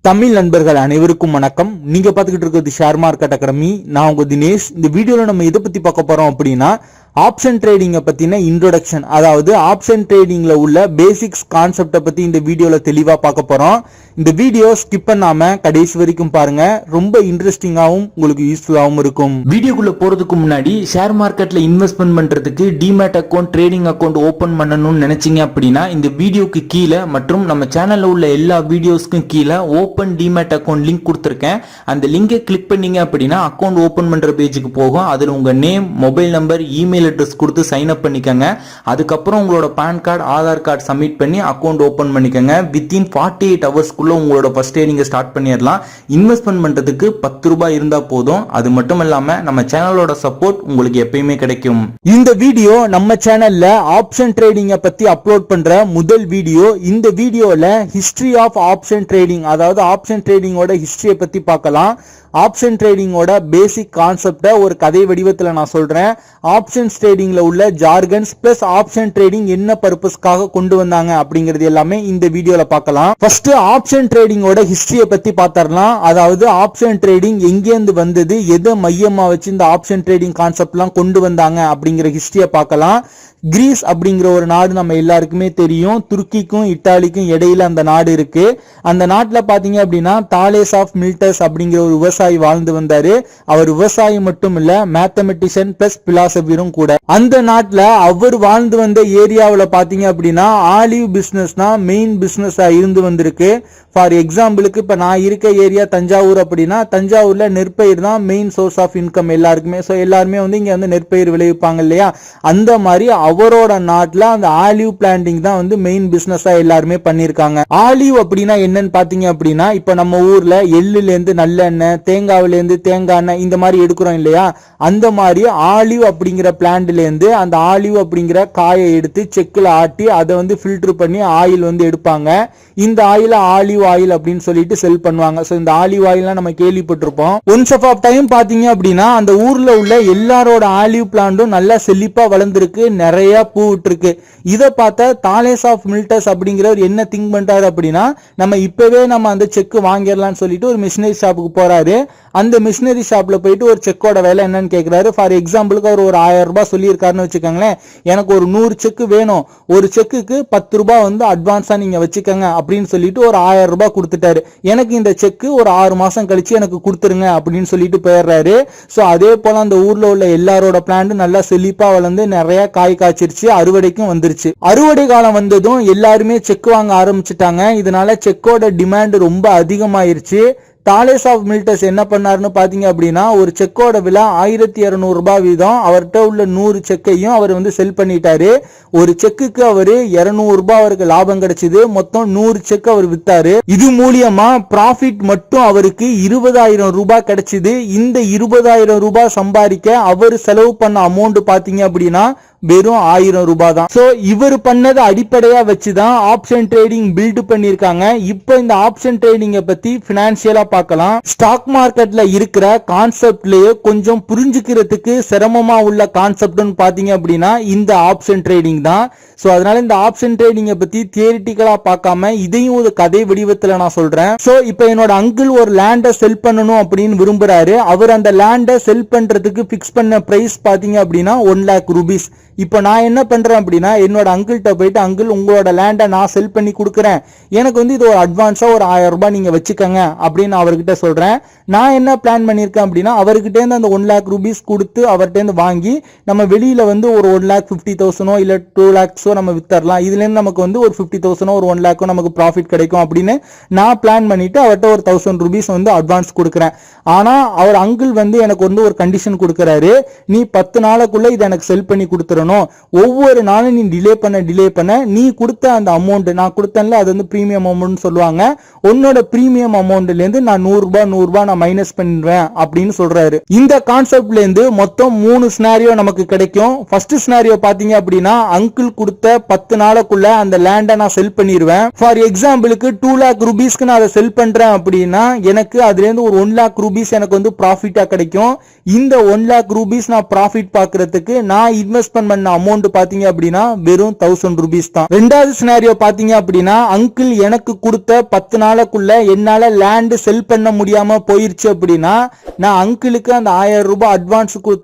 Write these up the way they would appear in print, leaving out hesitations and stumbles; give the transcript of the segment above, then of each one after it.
தமிழ் நண்பர்கள் அனைவருக்கும் வணக்கம். நீங்க பாத்துக்கிட்டு இருக்கிறது ஷேர் மார்க்கெட் அகாடமி. நான் உங்க தினேஷ். இந்த வீடியோல நம்ம எதை பத்தி பார்க்க போறோம் அப்படின்னா ஆப்ஷன் ட்ரேடிங்கை பத்தின இன்ட்ரோடக்ஷன், அதாவது ஆப்ஷன் ட்ரேடிங்ல உள்ள பேசிக்ஸ் கான்செப்டை பத்தி இந்த வீடியோல தெளிவா பார்க்க போறோம். இந்த வீடியோ ஸ்கிப் பண்ணாம கடைசி வரைக்கும் பாருங்க, ரொம்ப இன்ட்ரெஸ்டிங்காவும் உங்களுக்கு யூஸ்ஃபுல்லாவும் இருக்கும். வீடியோக்குள்ள போறதுக்கு முன்னாடி ஷேர் மார்க்கெட்ல இன்வெஸ்ட்மெண்ட் பண்றதுக்கு demat account, trading account open பண்ணணும்னு நினைச்சீங்க அப்படின்னா இந்த வீடியோக்கு கீழே மற்றும் நம்ம சேனல்ல உள்ள எல்லா வீடியோஸ்க்கும் கீழே ஓபன் டிமேட் அக்கௌண்ட் லிங்க் கொடுத்திருக்கேன். அந்த லிங்கை கிளிக் பண்ணீங்க அப்படின்னா அக்கௌண்ட் ஓபன் பண்ற பேஜுக்கு போகும். அதுல உங்க name, mobile number, email address கொடுத்து சைன் அப் பண்ணிக்கங்க. அதுக்கப்புறம் உங்களோட PAN card, Aadhaar card submit பண்ணி அக்கௌண்ட் ஓபன் பண்ணிக்கங்க. வித்தின் 48 ஹவர்ஸ்க்குள்ள உங்களோட ஃபர்ஸ்ட் டே நீங்க ஸ்டார்ட் பண்ணிடலாம். இன்வெஸ்ட்மெண்ட் பண்றதுக்கு 10 ரூபாய் இருந்தா போதும். அது மட்டும் இல்லாம நம்ம சேனலோட சப்போர்ட் உங்களுக்கு எப்பயுமே கிடைக்கும். இந்த வீடியோ நம்ம சேனல்ல ஆப்ஷன் ட்ரேடிங்க பத்தி அப்லோட் பண்ற முதல் வீடியோ. இந்த வீடியோல ஹிஸ்டரி ஆஃப் ஆப்ஷன் ட்ரேடிங், அதாவது ஆப்ஷன் ட்ரேடிங்கோட ஹிஸ்டரியை பத்தி பார்க்கலாம். ஆப்ஷன் ட்ரேடிங்கோட பேசிக் கான்செப்டை ஒரு கதை வடிவத்தில் நான் சொல்றேன். ஆப்ஷன் ட்ரேடிங்ல உள்ள ஜார்கன்ஸ் பிளஸ் ஆப்ஷன் ட்ரேடிங் என்ன பர்பஸ்க்காக கொண்டு வந்தாங்க அப்படிங்கிறது எல்லாமே இந்த வீடியோல பார்க்கலாம். ஃபர்ஸ்ட் ஆப்ஷன் ட்ரேடிங்கோட ஹிஸ்டரியை பத்தி பார்த்தரலாம். அதாவது ஆப்ஷன் ட்ரேடிங் எங்கேருந்து வந்தது, எதை மையமா வச்சு இந்த ஆப்ஷன் ட்ரேடிங் கான்செப்ட் எல்லாம் கொண்டு வந்தாங்க அப்படிங்கிற ஹிஸ்டரியை பார்க்கலாம். கிரீஸ் அப்படிங்கிற ஒரு நாடு நம்ம எல்லாருக்குமே தெரியும். துருக்கிக்கும் இத்தாலிக்கும் இடையில அந்த நாடு இருக்கு. அந்த நாட்டுல பாத்தீங்க அப்படின்னா தாலேஸ் ஆஃப் மில்டஸ் அப்படிங்கிற ஒரு விவசாயி வாழ்ந்து வந்தாரு. அவர் விவசாயி மட்டும் இல்ல, மேத்தமெட்டிஷியன் பிளஸ் பிலாசபியரும் கூட. அந்த நாட்டுல அவர் வாழ்ந்து வந்த ஏரியாவில் பாத்தீங்க அப்படின்னா ஆலிவ் பிசினஸ் தான் மெயின் பிசினஸ் இருந்து வந்திருக்கு. ஃபார் எக்ஸாம்பிளுக்கு இப்ப நான் இருக்க ஏரியா தஞ்சாவூர் அப்படின்னா தஞ்சாவூர்ல நெற்பயிர் தான் மெயின் சோர்ஸ் ஆஃப் இன்கம் எல்லாருக்குமே. ஸோ எல்லாருமே வந்து இங்க வந்து நெற்பயிர் விளைவிப்பாங்க இல்லையா, அந்த மாதிரி அவரோட நாட்டுல அந்த ஆலிவ் பிளான்டிங் தான் வந்து மெயின் பிசினஸா எல்லாருமே பண்ணிருக்காங்க. ஆலிவ் அப்படின்னா என்னன்னு பாத்தீங்க அப்படின்னா இப்ப நம்ம ஊர்ல எள்ளுல இருந்து நல்லெண்ணெய், தேங்காவில இருந்து தேங்காய் எண்ணெய் இந்த மாதிரி எடுக்கிறோம் இல்லையா, அந்த மாதிரி ஆலிவ் அப்படிங்கிற பிளான்ட்ல இருந்து அந்த ஆலிவ் அப்படிங்கிற காயை எடுத்து செக்கில் ஆட்டி அதை வந்து ஃபில்டர் பண்ணி ஆயில் வந்து எடுப்பாங்க. இந்த ஆயில ஆலிவ் ஆயில் அப்படின்னு சொல்லிட்டு செல் பண்ணுவாங்க. சோ இந்த ஆலிவ் ஆயில் நம்ம கேள்விப்பட்டிருப்போம். ஒன்ஸ் ஆஃப் டைம் பாத்தீங்க அப்படின்னா அந்த ஊர்ல உள்ள எல்லாரோட ஆலிவ் பிளான்டும் நல்லா செழிப்பா வளர்ந்துருக்கு, நிறைய பூ விட்டுருக்கு. இதை பார்த்த தாலேஸ் ஆஃப் மில்டஸ் அப்படிங்கிறவர் என்ன திங்க் பண்றாரு அப்படின்னா நம்ம இப்பவே நம்ம அந்த செக் வாங்கிடலாம்னு சொல்லிட்டு ஒரு மிஷினரி ஷாப்புக்கு போறாரு. அந்த மிஷினரி ஷாப்ல போயிட்டு ஒரு செக்கோட விலை என்னன்னு கேட்கிறாரு. ஃபார் எக்ஸாம்பிளுக்கு அவர் ஒரு 1000 ரூபாய் சொல்லியிருக்காருன்னு வச்சுக்கோங்களேன். எனக்கு ஒரு 100 செக் வேணும், ஒரு செக்குக்கு 10 ரூபாய் வந்து அட்வான்ஸா நீங்க வச்சுக்கோங்க அப்படின்னு சொல்லிட்டு ஒரு 1000 ரூபாய் கொடுத்துட்டாரு. எனக்கு இந்த செக் ஒரு 6 மாசம் கழிச்சு எனக்கு கொடுத்துருங்க அப்படின்னு சொல்லிட்டு போயிடுறாரு. சோ அதே போல அந்த ஊர்ல உள்ள எல்லாரோட பிளான்ட் நல்லா செழிப்பா வளர்ந்து நிறைய காய் காய்ச்சிருச்சு, அறுவடைக்கும் வந்துருச்சு. அறுவடை காலம் வந்ததும் எல்லாருமே செக் வாங்க ஆரம்பிச்சுட்டாங்க. இதனால செக்கோட டிமாண்ட் ரொம்ப அதிகமாயிருச்சு. தாலேஸ் ஆஃப் மில்டஸ் என்ன பண்ணாருன்னு பாத்தீங்க அப்படின்னா ஒரு செக்கோட விலை 1200 ரூபாய் வீதம். அவர்கிட்ட உள்ள 100 செக்கையும் அவர் வந்து செல் பண்ணிட்டாரு. ஒரு செக்குக்கு அவரு 200 ரூபாய் அவருக்கு லாபம் கிடைச்சது. மொத்தம் 100 செக் அவர் வித்தாரு. இது மூலியமா ப்ராஃபிட் மட்டும் அவருக்கு 20,000 ரூபாய் கிடைச்சது. இந்த 20,000 ரூபாய் சம்பாதிக்க அவர் செலவு பண்ண அமௌண்ட் பாத்தீங்க அப்படின்னா வெறும் 1000 ரூபாய் தான். சோ இவர் பண்ணதை அடிப்படையா வச்சுதான் ஆப்ஷன் ட்ரேடிங் பில்ட் பண்ணிருக்காங்க. இப்போ இந்த ஆப்ஷன் ட்ரேடிங்கை பத்தி பினான்சியலா பார்க்கலாம். ஸ்டாக் மார்க்கெட்ல இருக்கிற கான்செப்ட்லயே கொஞ்சம் புரிஞ்சுக்கிறதுக்கு சிரமமா உள்ள கான்செப்ட்னு பாத்தீங்க அப்படின்னா இந்த ஆப்ஷன் ட்ரேடிங் தான். சோ அதனால இந்த ஆப்ஷன் ட்ரேடிங்கை பத்தி தியரிட்டிக்கலா பார்க்காம இதையும் ஒரு கதை வடிவத்துல நான் சொல்றேன். சோ இப்போ என்னோட அங்கிள் ஒரு லேண்டை செல் பண்ணணும் அப்படின்னு விரும்புறாரு. அவர் அந்த லேண்டை செல் பண்றதுக்கு பிக்ஸ் பண்ண பிரைஸ் பாத்தீங்க அப்படின்னா 1 lakh rupees. இப்போ நான் என்ன பண்றேன் அப்படின்னா என்னோட அங்கிள்கிட்ட போயிட்டு அங்கிள் உங்களோட லேண்டை நான் செல் பண்ணி கொடுக்குறேன், எனக்கு வந்து இது ஒரு அட்வான்ஸா ஒரு 1000 ரூபாய் நீங்க வச்சுக்கோங்க அப்படின்னு அவர்கிட்ட சொல்றேன். நான் என்ன பிளான் பண்ணிருக்கேன் அப்படின்னா அவர்கிட்ட இருந்து அந்த 1 lakh rupees கொடுத்து அவர்கிட்ட இருந்து வாங்கி நம்ம வெளியில வந்து ஒரு 1,50,000 இல்ல 2 lakhs நம்ம வித்தரலாம். இதுல இருந்து நமக்கு வந்து ஒரு 50,000 ஒரு 1 lakh நமக்கு ப்ராஃபிட் கிடைக்கும் அப்படின்னு நான் பிளான் பண்ணிட்டு அவர்கிட்ட ஒரு 1000 rupees வந்து அட்வான்ஸ் கொடுக்குறேன். ஆனா அவர் அங்கிள் வந்து எனக்கு வந்து ஒரு கண்டிஷன் கொடுக்கறாரு, நீ 10 நாளுக்குள்ள இதை எனக்கு செல் பண்ணி கொடுத்துறணும். ஒவ்வொரு நாளும் நீ டிலே பண்ண நீ கொடுத்த அந்த அமௌண்ட் நான் கொடுத்தேன்ல அது வந்து பிரீமியம் அமௌண்ட் சொல்லுவாங்க, உன்னோட பிரீமியம் அமௌண்ட்ல இருந்து நான் 100 ரூபாய் நான் மைனஸ் பண்ணிடுவேன் அப்படின்னு சொல்றாரு. இந்த கான்செப்ட்ல இருந்து மொத்தம் 3 சினாரியோ நமக்கு கிடைக்கும். ஃபர்ஸ்ட் சினாரியோ பாத்தீங்க அப்படின்னா அங்கிள் கொடுத்த 10 நாளுக்குள்ள அந்த லேண்டை நான் செல் பண்ணிடுவேன். ஃபார் எக்ஸாம்பிளுக்கு 2 lakh rupeesக்கு நான் அதை செல் பண்றேன் அப்படின்னா எனக்கு அதுல இருந்து ஒரு 1 lakh rupees எனக்கு வந்து ப்ராஃபிட்டா கிடைக்கும். இந்த 1 lakh rupees நான் ப்ராஃபிட் பாக்குறதுக்கு நான் இன்வெஸ்ட் பண்ண பண்ண அமௌண்ட் பாத்தீங்க அப்படின்னா வெறும் 1000 ரூபீஸ் தான். ரெண்டாவது சினாரியோ பாத்தீங்க அப்படின்னா அங்கிள் எனக்கு கொடுத்த 10 நாளுக்குள்ள என்னால லேண்ட் செல் பண்ண முடியாம போயிருச்சு அப்படின்னா நான் அங்கிளுக்கு அந்த 1000 ரூபாய் அட்வான்ஸ்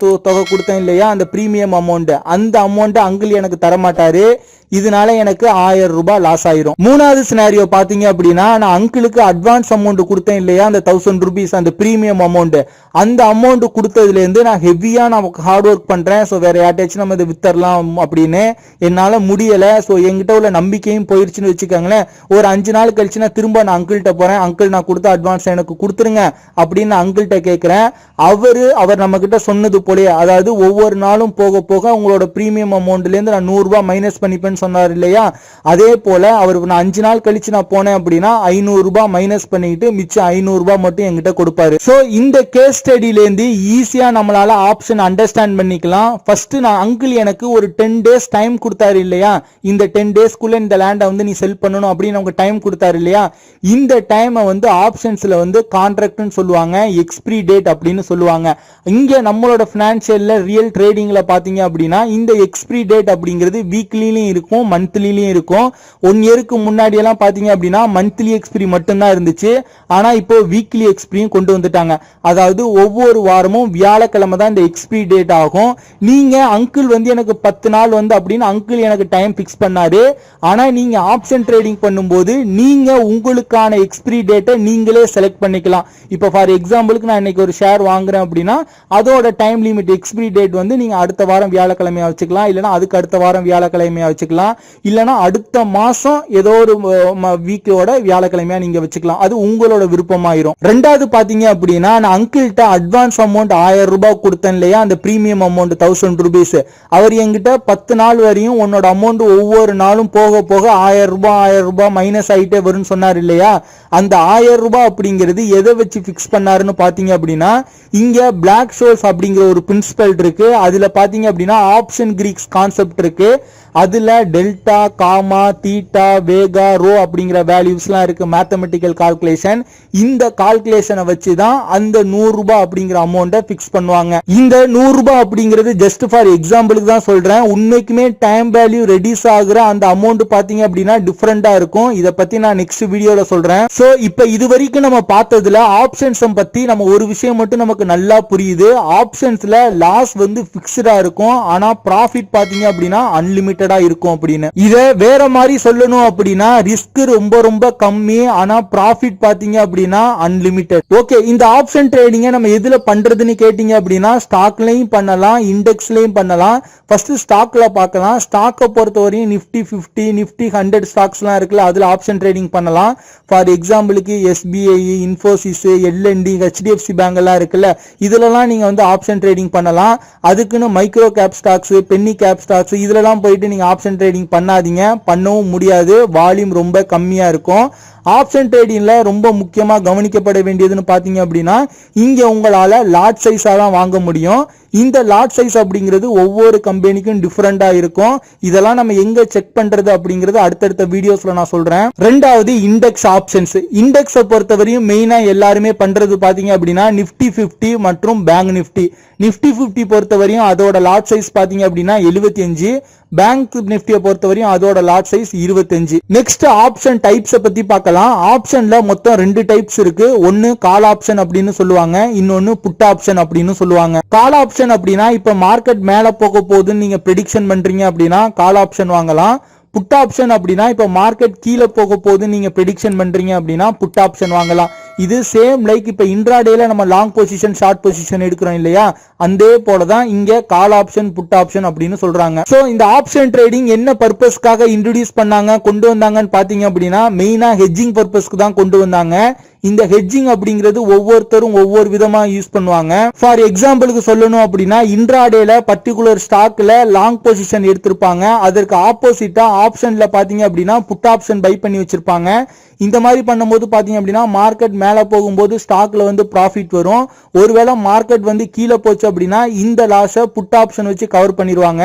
தொகை கொடுத்தேன் இல்லையா, அந்த பிரீமியம் அமௌண்ட், அந்த அமௌண்ட் அங்கிள் எனக்கு தரமாட்டாரு. இதனால எனக்கு 1000 ரூபாய் லாஸ் ஆயிரும். மூணாவது சினாரியோ பாத்தீங்க அப்படின்னா நான் அங்கிளுக்கு அட்வான்ஸ் அமௌண்ட் கொடுத்தேன் இல்லையா, அந்த 1000 ரூபீஸ் அந்த பிரீமியம் அமௌண்ட், அந்த அமௌண்ட் கொடுத்ததுல இருந்து நான் ஹெவியா நமக்கு ஹார்ட் ஒர்க் பண்றேன். சோ வேற யார்ட்டாச்சும் நம்ம இதை வித்தரலாம் அப்படின்னு என்னால முடியல. சோ என்கிட்ட உள்ள நம்பிக்கையும் போயிருச்சுன்னு வச்சுக்கோங்களேன். ஒரு 5 நாள் கழிச்சு நான் திரும்ப நான் அங்கிள்கிட்ட போறேன், அங்கிள் நான் கொடுத்த அட்வான்ஸ் எனக்கு கொடுத்துருங்க அப்படின்னு அங்கிள்கிட்ட கேட்கிறேன். அவர் நம்ம கிட்ட சொன்னது போலே, அதாவது ஒவ்வொரு நாளும் போக போக உங்களோட பிரீமியம் அமௌண்ட்ல இருந்து நான் 100 ரூபாய் மைனஸ் பண்ணிப்பேன் சொன்னார் இல்லையா, அதே போல அவர் 5 நாள் கழிச்சு நான் போனேன் அப்படின்னா 500 ரூபாய் மைனஸ் பண்ணிட்டு மிச்சம் 500 ரூபாய் மட்டும் என்கிட்ட கொடுப்பாரு. சோ இந்த கேஸ் ஸ்டடில இருந்து ஈஸியா நம்மளால ஆப்ஷன் அண்டர்ஸ்டாண்ட் பண்ணிக்கலாம். ஃபர்ஸ்ட் நான் அங்கிள் எனக்கு ஒரு 10 டேஸ் டைம் கொடுத்தாரு இல்லையா, இந்த 10 டேஸ்க்குள்ள இந்த லேண்டை நீ செல் பண்ணணும் அப்படின்னு அவங்க டைம் கொடுத்தாரு இல்லையா, இந்த டைமை ஆப்ஷன்ஸ்ல கான்ட்ராக்ட்னு சொல்லுவாங்க, எக்ஸ்பிரி டேட் அப்படின்னு சொல்லுவாங்க. இங்க நம்மளோட பினான்சியல்ல ரியல் ட்ரேடிங்ல பாத்தீங்க அப்படின்னா இந்த எக்ஸ்பிரி டேட் அப்படிங்கிறது வீக்லிலயும் இருக்கும், மந்த்லிலயும் இருக்கும். 1 இயருக்கு முன்னாடி எல்லாம் பாத்தீங்க அப்படின்னா மந்த்லி எக்ஸ்பிரி மட்டும் தான் இருந்துச்சு. ஆனா இப்போ வீக்லி எக்ஸ்பிரியும் கொண்டு வந்துட்டாங்க. அதாவது ஒவ்வொரு வாரமும் வியாழக்கிழமை தான் இந்த எக்ஸ்பிரி டேட் ஆகும். நீங்க அங்கிள் எனக்கு 10 நாள் அப்படின்னு அங்கிள் எனக்கு டைம் பிக்ஸ் பண்ணாரு. ஆனா நீங்க ஆப்ஷன் ட்ரேடிங் பண்ணும்போது நீங்க உங்களுக்கான எக்ஸ்பிரி டேட்டை நீங்களே செலக்ட் பண்ணிக்கலாம். இப்போ ஃபார் எக்ஸாம்பிளுக்கு நான் இன்னைக்கு ஒரு ஷேர் வாங்குறேன் அப்படின்னா அதோட டைம் லிமிட் எக்ஸ்பிரி டேட் நீங்க அடுத்த வாரம் வியாழக்கிழமையா வச்சுக்கலாம், இல்லைன்னா அதுக்கு அடுத்த வாரம் வியாழக்கிழமையா வச்சுக்கலாம், இல்லனா அடுத்த மாசம் ஏதோ ஒரு வீக்கோட வியாழக்கிழமையா நீங்க வச்சுக்கலாம். அது உங்களோட விருப்பமாயிரும். ரெண்டாவது பாத்தீங்க அப்படின்னா நான் அங்கிள்கிட்ட அட்வான்ஸ் அமௌண்ட் 1000 ரூபாய் கொடுத்தேன் இல்லையா, அந்த பிரீமியம் அமௌண்ட் 1000 ரூபீஸ், அவர் என்கிட்ட 10 நாள் வரையும் உன்னோட அமௌண்ட் ஒவ்வொரு நாளும் போக போக 1000 ரூபாய் மைனஸ் ஆயிட்டே வரும்னு சொன்னார் இல்லையா, அந்த 1000 ரூபாய் அப்படிங்கிறது எதை வச்சு பிக்ஸ் பண்ணாருன்னு பாத்தீங்க அப்படின்னா இங்க பிளாக் ஷோல்ஸ் அப்படிங்கிற ஒரு பிரின்சிபல் இருக்கு. அதுல பாத்தீங்க அப்படின்னா ஆப்ஷன் கிரீக்ஸ் கான்செப்ட் இருக்கு. அதுல டெல்டா, காமா, தீட்டா, வேகா, ரோ அப்படிங்கிற வேல்யூஸ்லாம் இருக்கு, மேத்தமெட்டிக்கல் கால்குலேஷன். இந்த கால்குலேஷனை வச்சு தான் அந்த 100 ரூபாய் அப்படிங்கிற அமௌண்ட்டை பிக்ஸ் பண்ணுவாங்க. இந்த 100 ரூபாய் அப்படிங்கிறது ஜஸ்ட் ஃபார் எக்ஸாம்பிளுக்கு தான் சொல்றேன். உண்மைக்குமே டைம் வேல்யூ ரெடியூஸ் ஆகுற அந்த அமௌண்ட் பாத்தீங்க அப்படின்னா டிஃபரெண்டா இருக்கும். இத பத்தி நான் நெக்ஸ்ட் வீடியோல சொல்றேன். சோ இப்ப இது வரைக்கும் நம்ம பார்த்ததுல ஆப்ஷன்ஸ் பத்தி நம்ம ஒரு விஷயம் மட்டும் நமக்கு நல்லா புரியுது. ஆப்ஷன்ஸ்ல லாஸ் பிக்ஸ்டா இருக்கும், ஆனா ப்ராஃபிட் பாத்தீங்க அப்படின்னா அன்லிமிட்டட் இருக்கும் அப்படின்னு. இத வேற மாதிரி சொல்லணும் அப்படின்னா ரிஸ்க் ரொம்ப ரொம்ப கம்மி, ஆனா ப்ராஃபிட் பாத்தீங்க அப்படின்னா அன்லிமிட்டட். ஓகே, இந்த ஆப்ஷன் ட்ரேடிங்க நம்ம எதுல பண்றதுன்னு கேட்டீங்க அப்படின்னா ஸ்டாக்லயும் பண்ணலாம், இண்டெக்ஸ்லயும் பண்ணலாம். ஃபர்ஸ்ட் ஸ்டாக்ல பார்க்கலாம். ஸ்டாக்கை பொறுத்தவரையும் நிப்டி 50, நிப்டி 100 ஸ்டாக்ஸ்லாம் இருக்குல்ல, அதுல ஆப்ஷன் ட்ரேடிங் பண்ணலாம். ஃபார் எக்ஸாம்பிளுக்கு SBI, Infosys, LND, HDFC bank எல்லாம் இருக்குல்ல, இதுலலாம் நீங்க ஆப்ஷன் ட்ரேடிங் பண்ணலாம். அதுக்குன்னு micro cap stocks, penny cap stocks இதுலலாம் போயிட்டு நீங்க ஆப்ஷன் ட்ரேடிங் பண்ணாதீங்க, பண்ணவும் முடியாது, வால்யூம் ரொம்ப கம்மியா இருக்கும். ஆப்ஷன் ட்ரேடிங்ல ரொம்ப முக்கியமா கவனிக்கப்பட வேண்டியதுன்னு பாத்தீங்க அப்படின்னா இங்க உங்களால லாட் சைஸா தான் வாங்க முடியும். இந்த லாட் சைஸ் அப்படிங்கிறது ஒவ்வொரு கம்பெனிக்கும் டிஃபரெண்டா இருக்கும். இதெல்லாம் நம்ம எங்க செக் பண்றது அப்படிங்கிறது அடுத்தடுத்த வீடியோஸ்ல நான் சொல்றேன். ரெண்டாவது இண்டெக்ஸ் ஆப்ஷன்ஸ். இண்டெக்ஸை பொறுத்தவரையும் மெயினா எல்லாருமே பண்றது பாத்தீங்க அப்படின்னா நிப்டி 50 மற்றும் பேங்க் நிப்டி. நிப்டி 50 பொறுத்தவரையும் அதோட லாட் சைஸ் பாத்தீங்க அப்படின்னா 75, பேங்க் நிப்டியை பொறுத்தவரையும் அதோட lot size 25. Next option types பத்தி பார்க்கலாம். ஆப்ஷன்ல மொத்தம் 2 டைப்ஸ் இருக்கு. ஒன்னு கால் ஆப்ஷன் அப்படின்னு சொல்லுவாங்க, இன்னொன்னு புட் ஆப்ஷன் அப்படின்னு சொல்லுவாங்க. கால் ஆப்ஷன் அப்படின்னா இப்ப மார்க்கெட் மேல போக போகுதுன்னு நீங்க ப்ரெடிக்ஷன் பண்றீங்க அப்படின்னா கால் ஆப்ஷன் வாங்கலாம். புட் ஆப்ஷன் அப்படின்னா இப்ப மார்க்கெட் கீழே போக போகுது நீங்க ப்ரெடிக்ஷன் பண்றீங்க அப்படின்னா புட் ஆப்ஷன் வாங்கலாம். இது சேம் லைக் இப்ப இன்ட்ராடேல நம்ம லாங் பொசிஷன் ஷார்ட் பொசிஷன் எடுக்கிறோம் இல்லையா, அதே போலதான் இங்க கால் ஆப்ஷன் புட் ஆப்ஷன் அப்படின்னு சொல்றாங்க. சோ இந்த ஆப்ஷன் ட்ரேடிங் என்ன பர்பஸ்க்காக இன்ட்ரோடியூஸ் பண்ணாங்க, கொண்டு வந்தாங்கன்னு பாத்தீங்க அப்படின்னா மெயினா ஹெட்ஜிங் பர்பஸ்க்கு தான் கொண்டு வந்தாங்க. இந்த ஹெட்ஜிங் அப்படிங்கிறது ஒவ்வொருத்தரும் ஒவ்வொரு விதமா யூஸ் பண்ணுவாங்க. ஃபார் எக்ஸாம்பிளுக்கு சொல்லணும் அப்படின்னா இன்ட்ராடேல பர்டிகுலர் ஸ்டாக்ல லாங் பொசிஷன் எடுத்திருப்பாங்க, அதற்கு ஆப்போசிட்டா ஆப்ஷன்ல பாத்தீங்க அப்படின்னா புட் ஆப்ஷன் பை பண்ணி வச்சிருப்பாங்க. இந்த மாதிரி பண்ணும்போது பாத்தீங்க அப்படின்னா மார்க்கெட் மேல போகும்போது ஸ்டாக்ல ப்ராஃபிட் வரும். ஒருவேளை மார்க்கெட் கீழே போச்சு அப்படின்னா இந்த லாஸை புட் ஆப்ஷன் வச்சு கவர் பண்ணிடுவாங்க.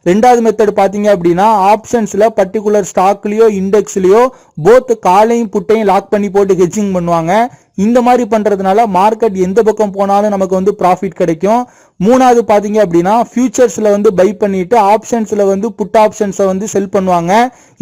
ரெண்டாவது மெத்தட் பாத்தீங்க அப்படின்னா ஆப்ஷன்ஸ்ல பர்டிகுலர் ஸ்டாக்லயோ இண்டெக்ஸ்லயோ போத் காலையும் புட்டையும் லாக் பண்ணி போட்டு ஹெட்ஜிங் பண்ணுவாங்க. இந்த மாதிரி பண்றதுனால மார்க்கெட் எந்த பக்கம் போனாலும் நமக்கு வந்து ப்ராஃபிட் கிடைக்கும். மூணாவது பாத்தீங்க அப்படின்னா ஃபியூச்சர்ஸ்ல வந்து பை பண்ணிட்டு ஆப்ஷன்ஸ்ல வந்து புட் ஆப்ஷன்ஸை வந்து செல் பண்ணுவாங்க.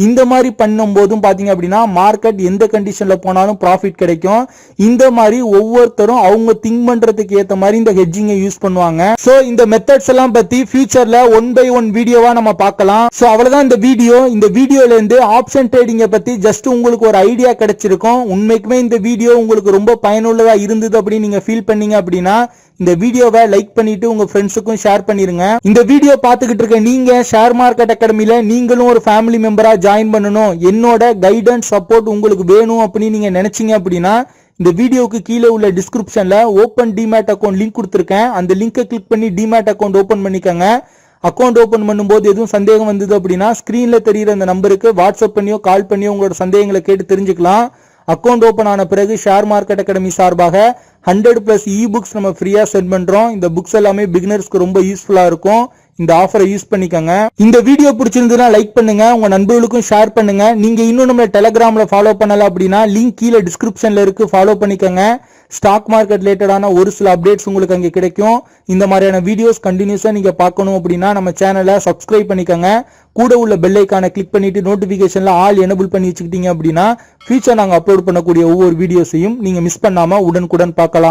இந்த மாதிரி பண்ணும் போதும் பாத்தீங்க அப்படின்னா மார்க்கெட் எந்த கண்டிஷன்ல போனாலும் ப்ராஃபிட் கிடைக்கும். இந்த மாதிரி ஒவ்வொருத்தரும் அவங்க திங்க் பண்றதுக்கு ஏத்த மாதிரி இந்த ஹெட்ஜிங்கை யூஸ் பண்ணுவாங்க. சோ இந்த மெத்தட்ஸ் எல்லாம் பத்தி ஃபியூச்சர்ல 1 by 1 வீடியோவா நம்ம பார்க்கலாம். சோ அவ்வளவுதான் இந்த வீடியோ. இந்த வீடியோல இருந்து ஆப்ஷன் ட்ரேடிங்கை பத்தி ஜஸ்ட் உங்களுக்கு ஒரு ஐடியா கிடைச்சிருக்கும். உண்மைக்குமே இந்த வீடியோ உங்களுக்கு ரொம்ப பயனுள்ளதா இருந்தது அப்படின்னு நீங்க ஃபீல் பண்ணீங்க அப்படின்னா இந்த வீடியோவை லைக் பண்ணிட்டு உங்க ஃப்ரெண்ட்ஸுக்கும் ஷேர் பண்ணிருங்க. இந்த வீடியோ பார்த்துக்கிட்டு இருக்க நீங்க ஷேர் மார்க்கெட் அகாடமில நீங்களும் ஒரு ஃபேமிலி மெம்பரா ஜாயின் பண்ணணும், என்னோட கைடன்ஸ் சப்போர்ட் உங்களுக்கு வேணும் அப்படின்னு நீங்க நினைச்சீங்க அப்படின்னா இந்த வீடியோக்கு கீழே உள்ள டிஸ்கிரிப்ஷன்ல ஓபன் டிமேட் அக்கௌண்ட் லிங்க் கொடுத்திருக்கேன். அந்த லிங்கை கிளிக் பண்ணி டிமேட் அக்கௌண்ட் ஓபன் பண்ணிக்கோங்க. அக்கௌண்ட் ஓபன் பண்ணும்போது எதுவும் சந்தேகம் வந்தது அப்படின்னா ஸ்கிரீன்ல தெரியுற அந்த நம்பருக்கு வாட்ஸ்அப் பண்ணியோ கால் பண்ணியோ உங்களோட சந்தேகங்களை கேட்டு தெரிஞ்சுக்கலாம். அக்கௌண்ட் ஓபன் ஆன பிறகு ஷேர் மார்க்கெட் அகாடமி சார்பாக 100+ இ-புக்ஸ் நம்ம ஃப்ரீயா சென்ட் பண்றோம். இந்த புக்ஸ் எல்லாமே பிகினர்ஸ்க்கு ரொம்ப யூஸ்ஃபுல்லா இருக்கும். இந்த ஆஃபரை யூஸ் பண்ணிக்கோங்க. இந்த வீடியோ பிடிச்சிருந்ததுன்னா லைக் பண்ணுங்க, உங்க நண்பர்களுக்கும் ஷேர் பண்ணுங்க. நீங்க இன்னும் நம்ம டெலிகிராம்ல ஃபாலோ பண்ணல அப்படின்னா லிங்க் கீழே டிஸ்கிரிப்ஷன்ல இருக்கு, ஃபாலோ பண்ணிக்கோங்க. ஸ்டாக் மார்க்கெட் ரிலேட்டடான ஒரு சில அப்டேட்ஸ் உங்களுக்கு அங்கே கிடைக்கும். இந்த மாதிரியான வீடியோஸ் கண்டினியூஸா நீங்க பார்க்கணும் அப்படின்னா நம்ம சேனலை சப்ஸ்கிரைப் பண்ணிக்கோங்க. கூட உள்ள பெல் ஐகானை கிளிக் பண்ணிட்டு நோட்டிபிகேஷன்ல ஆல் எனேபிள் பண்ணி வச்சுக்கிட்டீங்க அப்படின்னா ஃபியூச்சர் நாங்க அப்லோட் பண்ணக்கூடிய ஒவ்வொரு வீடியோஸையும் நீங்க மிஸ் பண்ணாம உடனுக்குடன் பார்க்கலாம்.